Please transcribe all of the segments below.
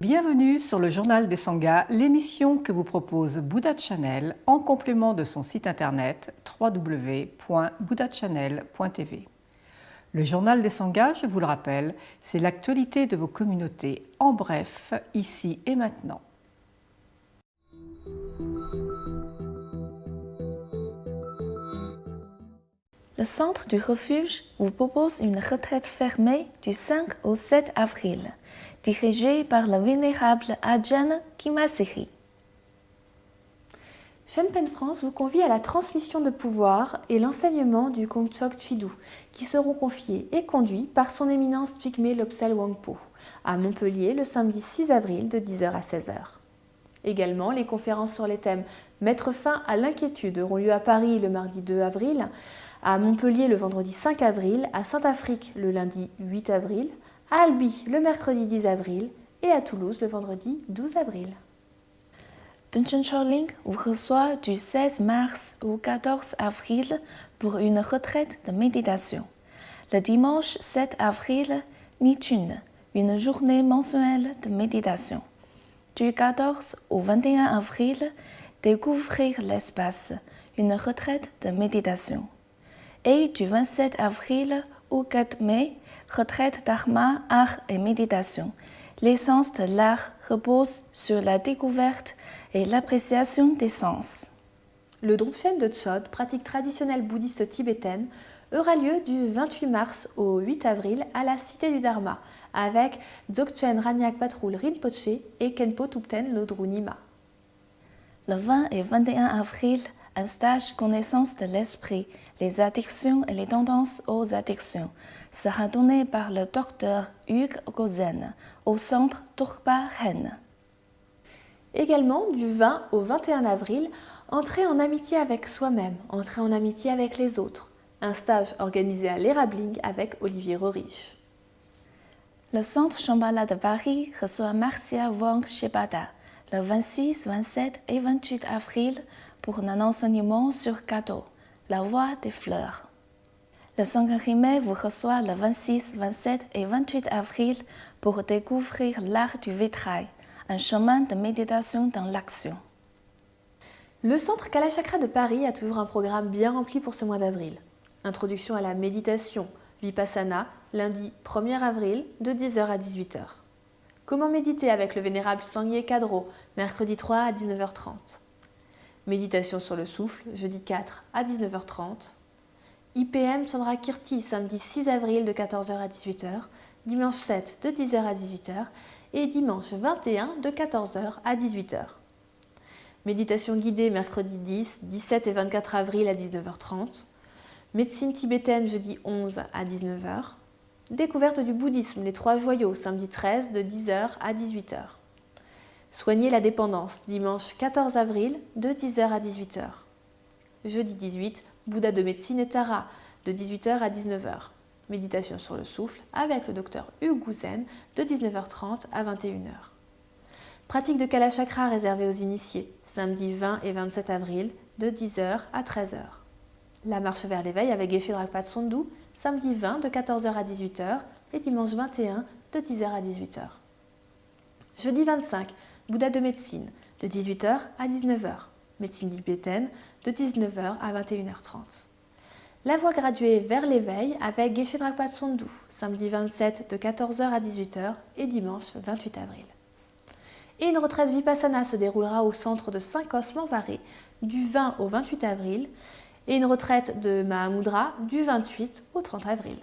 Bienvenue sur le Journal des Sanghas, l'émission que vous propose Buddha Channel en complément de son site internet www.buddhachannel.tv. Le Journal des Sanghas, je vous le rappelle, c'est l'actualité de vos communautés en bref, ici et maintenant. Le centre du refuge vous propose une retraite fermée du 5 au 7 avril, dirigée par le vénérable Ajahn Kimasiri. Shenpen France vous convie à la transmission de pouvoir et l'enseignement du Kongchok Chidou, qui seront confiés et conduits par son éminence Jigme Lobsal Wangpo, à Montpellier le samedi 6 avril de 10h à 16h. Également, les conférences sur les thèmes « Mettre fin à l'inquiétude » auront lieu à Paris le mardi 2 avril, à Montpellier le vendredi 5 avril, à Saint-Afrique le lundi 8 avril, à Albi le mercredi 10 avril et à Toulouse le vendredi 12 avril. Dengchen Choling vous reçoit du 16 mars au 14 avril pour une retraite de méditation. Le dimanche 7 avril, Nichun, une journée mensuelle de méditation. Du 14 au 21 avril, Découvrir l'espace, une retraite de méditation. Et du 27 avril au 4 mai, retraite dharma, art et méditation. L'essence de l'art repose sur la découverte et l'appréciation des sens. Le Drupchen de Chod, pratique traditionnelle bouddhiste tibétaine, aura lieu du 28 mars au 8 avril à la Cité du Dharma, avec Dzogchen Ranyak Patrul Rinpoche et Khenpo Thupten Lodru Nyima. Le 20 et 21 avril, un stage connaissance de l'esprit, les addictions et les tendances aux addictions sera donné par le docteur Hugues Gozen au centre Turpa Hen. Également, du 20 au 21 avril, entrer en amitié avec soi-même, entrer en amitié avec les autres. Un stage organisé à l'Érabling avec Olivier Rorich. Le centre Shambhala de Paris reçoit Marcia Wang Shebada le 26, 27 et 28 avril pour un enseignement sur Kado, la voie des fleurs. Le Sangha Rimé vous reçoit le 26, 27 et 28 avril pour découvrir l'art du vitrail, un chemin de méditation dans l'action. Le centre Kalachakra de Paris a toujours un programme bien rempli pour ce mois d'avril. Introduction à la méditation, Vipassana, lundi 1er avril de 10h à 18h. Comment méditer avec le vénérable Sangye Kadro, mercredi 3 à 19h30. Méditation sur le souffle, jeudi 4 à 19h30. IPM Chandra Kirti, samedi 6 avril de 14h à 18h, dimanche 7 de 10h à 18h et dimanche 21 de 14h à 18h. Méditation guidée mercredi 10, 17 et 24 avril à 19h30. Médecine tibétaine jeudi 11 à 19h. Découverte du bouddhisme, les 3 joyaux, samedi 13 de 10h à 18h. Soigner la dépendance, dimanche 14 avril de 10h à 18h. Jeudi 18, Bouddha de médecine et Tara, de 18h à 19h. Méditation sur le souffle avec le docteur Hugues Gouzen, de 19h30 à 21h. Pratique de Kalachakra réservée aux initiés, samedi 20 et 27 avril, de 10h à 13h. La marche vers l'éveil avec Geshe Dragpa Tsondu, samedi 20 de 14h à 18h et dimanche 21 de 10h à 18h. Jeudi 25, Bouddha de médecine, de 18h à 19h. Médecine tibétaine, de 19h à 21h30. La voie graduée vers l'éveil avec Geshe Dragpa Tsondu, samedi 27 de 14h à 18h et dimanche 28 avril. Et une retraite Vipassana se déroulera au centre de Saint-Cosme-en-Varé du 20 au 28 avril et une retraite de Mahamudra du 28 au 30 avril.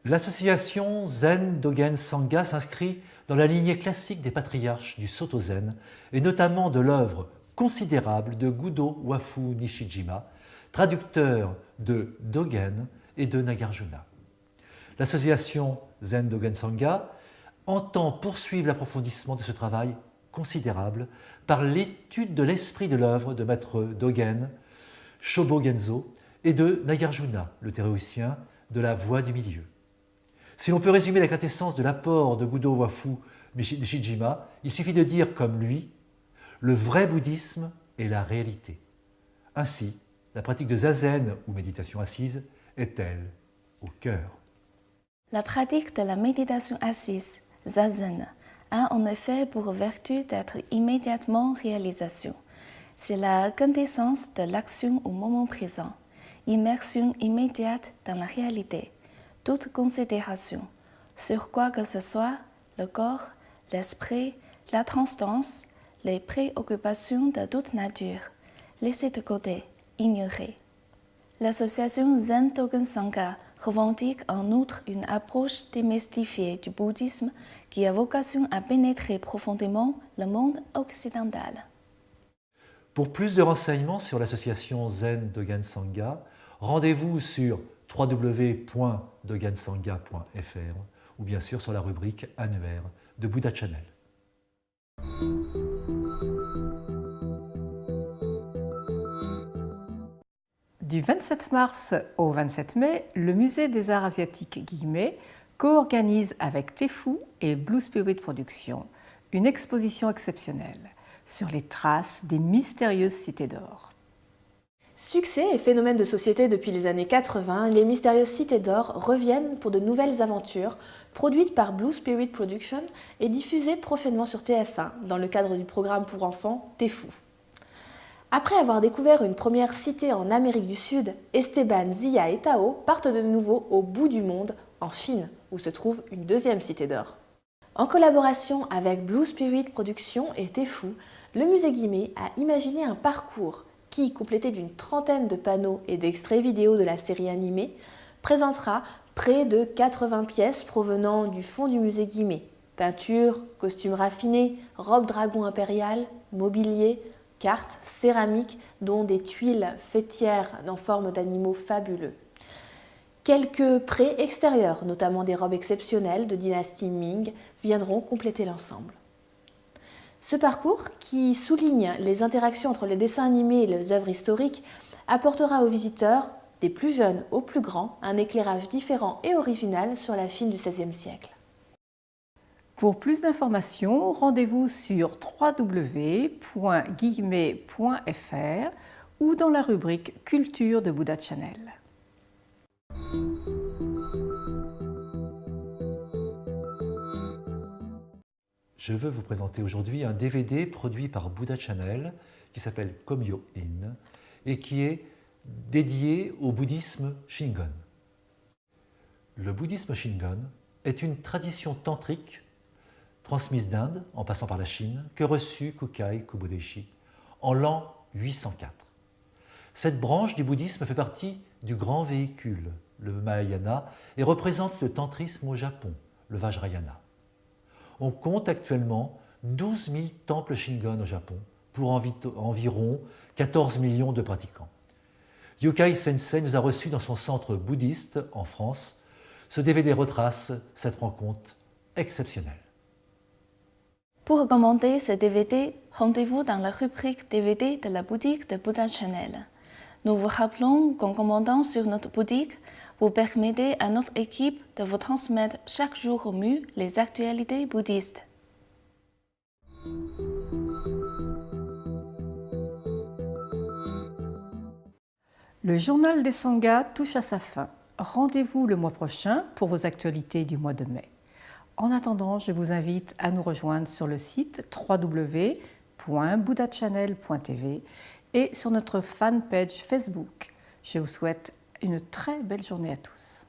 L'association Zen Dogen Sangha s'inscrit dans la lignée classique des patriarches du Soto Zen et notamment de l'œuvre considérable de Gudo Wafu Nishijima, traducteur de Dogen et de Nagarjuna. L'association Zen Dogen Sangha entend poursuivre l'approfondissement de ce travail considérable par l'étude de l'esprit de l'œuvre de maître Dogen, Shobo Genzo et de Nagarjuna, le théoricien de la voie du milieu. Si l'on peut résumer la quintessence de l'apport de Gudo Wafu Nishijima, il suffit de dire comme lui, le vrai bouddhisme est la réalité. Ainsi, la pratique de zazen ou méditation assise est-elle au cœur? La pratique de la méditation assise, zazen, a en effet pour vertu d'être immédiatement réalisation. C'est la quintessence de l'action au moment présent, immersion immédiate dans la réalité, toute considération, sur quoi que ce soit, le corps, l'esprit, la transcendance, les préoccupations de toute nature, laissées de côté, ignorées. L'association Zen Dogen Sangha revendique en outre une approche démystifiée du bouddhisme qui a vocation à pénétrer profondément le monde occidental. Pour plus de renseignements sur l'association Zen Dogen Sangha, rendez-vous sur www.dogensangha.fr ou bien sûr sur la rubrique annuaire de Buddha Channel. Du 27 mars au 27 mai, le Musée des Arts Asiatiques Guillemets co-organise avec Tefu et Blue Spirit Productions une exposition exceptionnelle sur les traces des mystérieuses cités d'or. Succès et phénomène de société depuis les années 80, les mystérieuses cités d'or reviennent pour de nouvelles aventures produites par Blue Spirit Productions et diffusées prochainement sur TF1 dans le cadre du programme pour enfants Tefu. Après avoir découvert une première cité en Amérique du Sud, Esteban, Zia et Tao partent de nouveau au bout du monde, en Chine, où se trouve une deuxième cité d'or. En collaboration avec Blue Spirit Productions et Tefu, le musée Guimet a imaginé un parcours qui, complété d'une trentaine de panneaux et d'extraits vidéo de la série animée, présentera près de 80 pièces provenant du fond du musée Guimet. Peintures, costumes raffinés, robes dragon impériales, mobilier, cartes, céramiques, dont des tuiles fêtières en forme d'animaux fabuleux. Quelques prêts extérieurs, notamment des robes exceptionnelles de dynastie Ming, viendront compléter l'ensemble. Ce parcours, qui souligne les interactions entre les dessins animés et les œuvres historiques, apportera aux visiteurs, des plus jeunes aux plus grands, un éclairage différent et original sur la Chine du XVIe siècle. Pour plus d'informations, rendez-vous sur www.guillemet.fr ou dans la rubrique Culture de Buddha Channel. Je veux vous présenter aujourd'hui un DVD produit par Buddha Channel qui s'appelle Komyo In et qui est dédié au bouddhisme Shingon. Le bouddhisme Shingon est une tradition tantrique transmise d'Inde, en passant par la Chine, que reçut Kukai Kobodaishi en l'an 804. Cette branche du bouddhisme fait partie du grand véhicule, le Mahayana, et représente le tantrisme au Japon, le Vajrayana. On compte actuellement 12 000 temples Shingon au Japon pour environ 14 millions de pratiquants. Yukai Sensei nous a reçus dans son centre bouddhiste en France. Ce DVD retrace cette rencontre exceptionnelle. Pour commander ce DVD, rendez-vous dans la rubrique DVD de la boutique de Buddha Channel. Nous vous rappelons qu'en commandant sur notre boutique, vous permettez à notre équipe de vous transmettre chaque jour au mieux les actualités bouddhistes. Le journal des Sanghas touche à sa fin. Rendez-vous le mois prochain pour vos actualités du mois de mai. En attendant, je vous invite à nous rejoindre sur le site www.buddhachannel.tv et sur notre fanpage Facebook. Je vous souhaite une très belle journée à tous.